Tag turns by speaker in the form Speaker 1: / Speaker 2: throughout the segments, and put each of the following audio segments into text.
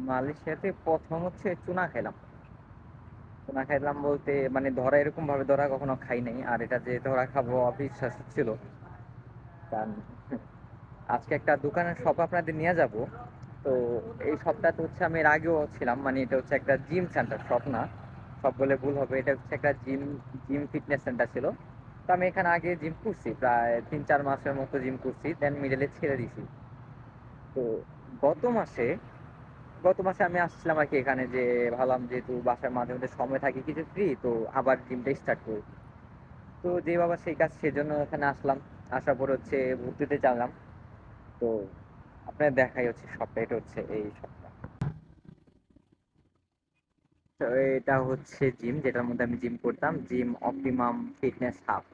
Speaker 1: মালয়েশিয়াতে প্রথম হচ্ছে চুনা খেলাম। চুনা খাইলাম বলতে মানে ধরা এরকম ভাবে ধরা কখনো খাই নাই, আর এটা যে ধরা খাবো অবিশ্বাস ছিল। কারণ আজকে একটা দোকানের শপ আপনাদের নিয়ে যাব। তো এই শপটাতে হচ্ছে আমি এর আগেও ছিলাম, মানে এটা হচ্ছে একটা জিম সেন্টার, শপ না, শপ বলে ভুল হবে, এটা হচ্ছে একটা জিম জিম ফিটনেস সেন্টার ছিল। তো আমি এখানে আগে জিম করছি, প্রায় 3-4 মাসের মতো জিম করছি, দেন মিডলে ছেড়ে দিছি। তো গত মাসে গত মাসে আমি আসছিলাম আর কি এখানে, যে ভাবলাম যেহেতু বাসার মাঝে মধ্যে সময় থাকে কিছু ফ্রি, তো আবার জিমটা স্টার্ট করি। তো যে বাবা সেই কাজ, সেজন্য এখানে আসলাম। আসার পর হচ্ছে ভর্তিতে জানলাম। তো আপনার দেখাই হচ্ছে শপটা, এটা হচ্ছে এই শপটা। তো এটা হচ্ছে জিম, যেটার মধ্যে আমি জিম করতাম, জিম অপটিমাম ফিটনেস হাব।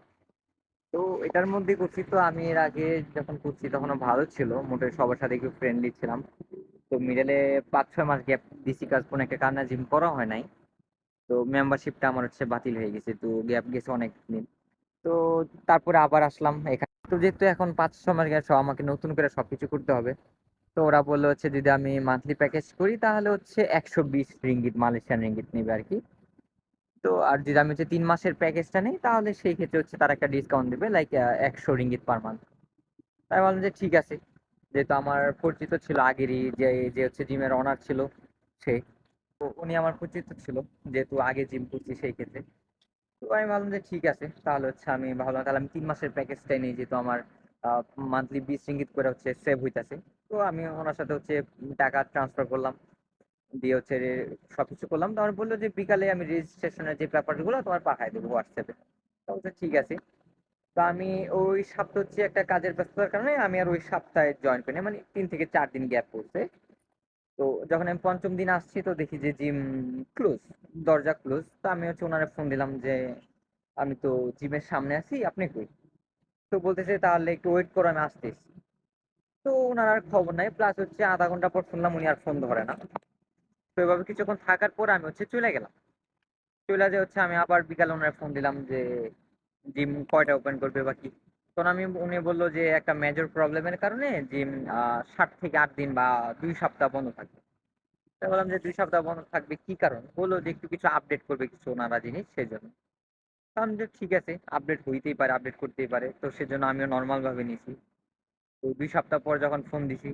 Speaker 1: তো এটার মধ্যে করছি। তো আমি এর আগে যখন করছি তখনও ভালো ছিল, মোটামুটি সবার সাথে একটু ফ্রেন্ডলি ছিলাম। তো মিডলে 5-6 মাস গ্যাপ দিছি, কাজ কোনো একটা কারণে জিম করা হয় নাই। তো মেম্বারশিপটা আমার হচ্ছে বাতিল হয়ে গেছে, তো গ্যাপ গেছে অনেক দিন। তো তারপরে আবার আসলাম এখানে। তো যেহেতু এখন 5-6 মাস গেছে, আমাকে নতুন করে সবকিছু করতে হবে। তো ওরা বললো হচ্ছে যদি আমি মান্থলি প্যাকেজ করি তাহলে হচ্ছে 120 রিঙ্গিত, মালয়েশিয়ান রিঙ্গিত নেবে আর কি। তো আর যদি আমি হচ্ছে 3 মাসের প্যাকেজটা নিই তাহলে সেই ক্ষেত্রে হচ্ছে তারা একটা ডিসকাউন্ট দেবে, লাইক 100 রিঙ্গিত পার মান্থ। তাই বললাম যে ঠিক আছে, যেহেতু আমার পরিচিত ছিল আগেরই, যে যে হচ্ছে জিমের অনার ছিল সে, তো উনি আমার পরিচিত ছিল, যেহেতু আগে জিম করছি সেই ক্ষেত্রে। তো আমি ভাবলাম যে ঠিক আছে, তাহলে হচ্ছে আমি ভাবলাম তাহলে আমি 3 মাসের প্যাকেজটাই নিই, যেহেতু আমার মান্থলি 20 রিঙ্গিত করে হচ্ছে সেভ হইতাছে। তো আমি ওনার সাথে হচ্ছে টাকা ট্রান্সফার করলাম, দিয়ে হচ্ছে সবকিছু করলাম। তো আমার বললো যে বিকালে আমি রেজিস্ট্রেশনের যে ব্যাপারগুলো তোমার পাঠাই দেবো হোয়াটসঅ্যাপে। তো বলছে ঠিক আছে। তো আমি ওই সপ্তাহ হচ্ছে একটা কাজের ব্যস্ততার কারণে আমি আর ওই সপ্তাহে জয়েন করি, মানে 3 থেকে 4 দিন গ্যাপ পড়ছে। তো যখন আমি পঞ্চম দিন আসছি তো দেখি যে জিম ক্লোজ, দরজা ক্লোজ। তো আমি হচ্ছে ওনারে ফোন দিলাম যে আমি তো জিমের সামনে আছি, আপনি কই? তো বলতেছে তাহলে একটু ওয়েট করো, আমি আসতেছি। তো ওনার আর খবর নাই, প্লাস হচ্ছে আধা ঘন্টা পর শুনলাম উনি আর ফোন ধরে না। তো এভাবে কিছুক্ষণ থাকার পর আমি হচ্ছে চলে গেলাম। চলে যে হচ্ছে আমি আবার বিকালে ওনার ফোন দিলাম যে জিম কয়টা ওপেন করবে বা কি। তখন উনি বললো যে একটা মেজর প্রবলেমের কারণে জিম 7 থেকে 8 দিন বা 2 সপ্তাহ বন্ধ থাকবে। তাই বললাম যে 2 সপ্তাহ বন্ধ থাকবে, কি কারণ? বললো যে একটু কিছু আপডেট করবে কিছু ওনারা জিনিস, সেই জন্য। কারণ যে ঠিক আছে, আপডেট হইতেই পারে, আপডেট করতেই পারে, তো সেজন্য আমিও নর্মাল ভাবে নিছি। তো 2 সপ্তাহ পর যখন ফোন দিছি,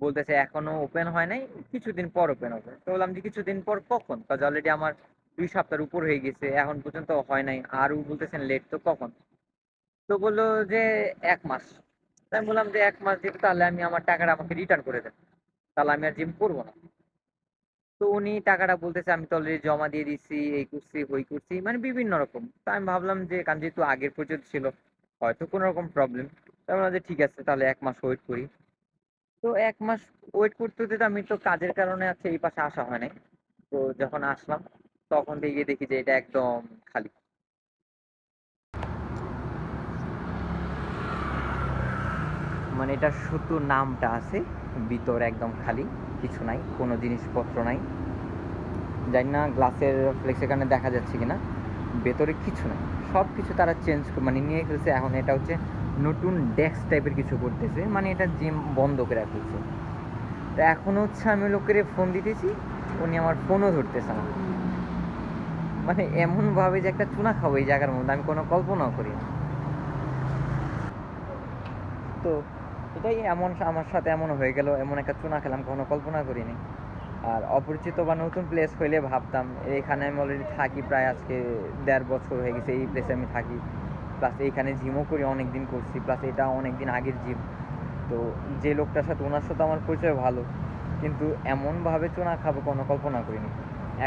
Speaker 1: বলতেছে এখনো ওপেন হয় নাই, কিছুদিন পর ওপেন হবে। তো বললাম যে কিছুদিন পর কখন? কাজ অলরেডি আমার 2 সপ্তাহের উপর হয়ে গেছে, এখন পর্যন্ত হয় নাই, আর ও বলতেছেন লেট, তো কখন? তো বললো যে 1 মাস। তাই আমি বললাম যে 1 মাস যেতে, তাহলে আমি আমার টাকাটা আমাকে রিটার্ন করে দেন, তাহলে আমি আর জিম করবো না। তো উনি টাকাটা বলতেছে আমি তো অলরেডি জমা দিয়ে দিচ্ছি, এই করছি ওই করছি, মানে বিভিন্ন রকম। তো আমি ভাবলাম যে কারণ যেহেতু আগের পর্যন্ত ছিল, হয়তো কোনো রকম প্রবলেম। তাই বললাম যে ঠিক আছে, তাহলে 1 মাস ওয়েট করি। তো 1 মাস ওয়েট করতে হতে আমি তো কাজের কারণে আছে এই পাশে আসা হয় নাই। তো যখন আসলাম তখন থেকে দেখি যে এটা একদম খালি। মানে এটা শুধু নামটা আছে, ভিতর একদম খালি, কিছু নাই, কোনো জিনিসপত্র নাই। জানি না গ্লাসের ফ্লেক্স এখানে দেখা যাচ্ছে কিনা, ভেতরে কিছু নাই। সব কিছু তারা চেঞ্জ মানে নিয়ে ফেলছে, এখন এটা হচ্ছে নতুন ডেস্ক টাইপের কিছু করতেছে, মানে এটা জিম বন্ধ করে ফেলছে। তো এখন হচ্ছে আমি লোকের ফোন দিতেছি, উনি আমার ফোনও ধরতেছে না। মানে এমনভাবে যে একটা চুনা খাবো এই জায়গার মধ্যে, আমি কোনো কল্পনাও করি না। তো এটাই এমন, আমার সাথে এমন হয়ে গেল, এমন একটা চুনা খেলাম কখনো কল্পনা করিনি। আর অপরিচিত বা নতুন প্লেস হইলে ভাবতাম, এখানে আমি অলরেডি থাকি প্রায় আজকে 1.5 বছর হয়ে গেছে, এই প্লেসে আমি থাকি, প্লাস এইখানে জিমও করি, অনেক দিন করছি, প্লাস এটা অনেক দিন আগের জিম। তো যে লোকটার সাথে, ওনার সাথে আমার পরিচয় ভালো, কিন্তু এমনভাবে চুনা খাবো কোনো কল্পনা করিনি।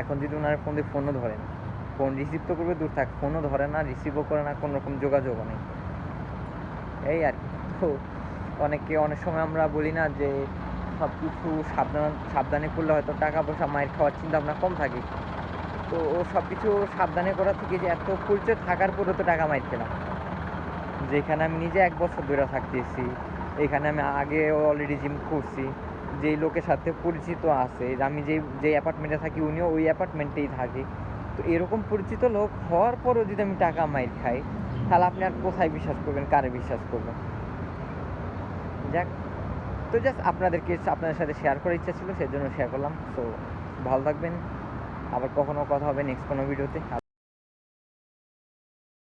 Speaker 1: এখন যদি ওনার ফোন দিয়ে ফোনও ধরে না, ফোন রিসিভ তো করবে দূর থাক, ফোনও ধরে না, রিসিভও করে না, কোনো রকম যোগাযোগও নেই। এই আর কি। তো অনেকে অনেক সময় আমরা বলি না যে সব কিছু সাবধানে করলে হয়তো টাকা পয়সা মায়ের খাওয়ার চিন্তা ভাবনা কম থাকে। তো ও সব কিছু সাবধানে করা থেকে যে এত পরিচয় থাকার পরেও তো টাকা মাইর খেলাম, যেখানে আমি নিজে 1 বছর ধরে থাকতেছি, এখানে আমি আগে অলরেডি জিম করছি, যেই লোকের সাথে পরিচিত আছে, আমি যেই অ্যাপার্টমেন্টে থাকি উনিও ওই অ্যাপার্টমেন্টেই থাকে। তো এরকম পরিচিত লোক হওয়ার পরেও যদি আমি টাকা মাইর খাই, তাহলে আপনি আর কোথায় বিশ্বাস করবেন, কারে বিশ্বাস করবেন? যাক, তো জাস্ট আপনাদের সাথে শেয়ার করার ইচ্ছা ছিল, সেজন্য শেয়ার করলাম। তো ভালো থাকবেন, আবার কখনো কথা হবে নেক্সট কোনো ভিডিওতে।